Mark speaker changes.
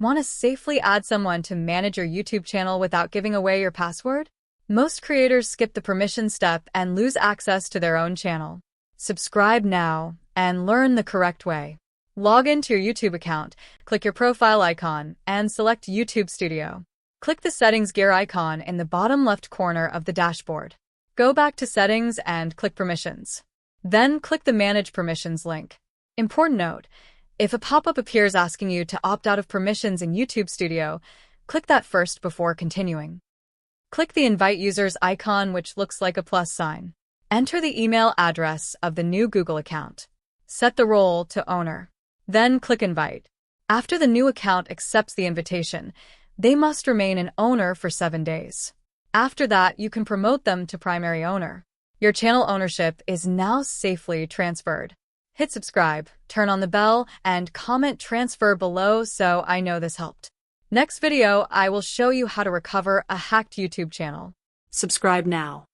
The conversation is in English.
Speaker 1: Want to safely add someone to manage your YouTube channel without giving away your password? Most creators skip the permission step and lose access to their own channel. Subscribe now and learn the correct way. Log into your YouTube account, click your profile icon, and select YouTube Studio. Click the Settings gear icon in the bottom left corner of the dashboard. Go back to Settings and click Permissions. Then click the Manage Permissions link. Important note: if a pop-up appears asking you to opt out of permissions in YouTube Studio, click that first before continuing. Click the Invite Users icon, which looks like a plus sign. Enter the email address of the new Google account. Set the role to Owner. Then click Invite. After the new account accepts the invitation, they must remain an owner for 7 days. After that, you can promote them to primary owner. Your channel ownership is now safely transferred. Hit subscribe, turn on the bell, and comment transfer below so I know this helped. Next video, I will show you how to recover a hacked YouTube channel.
Speaker 2: Subscribe now.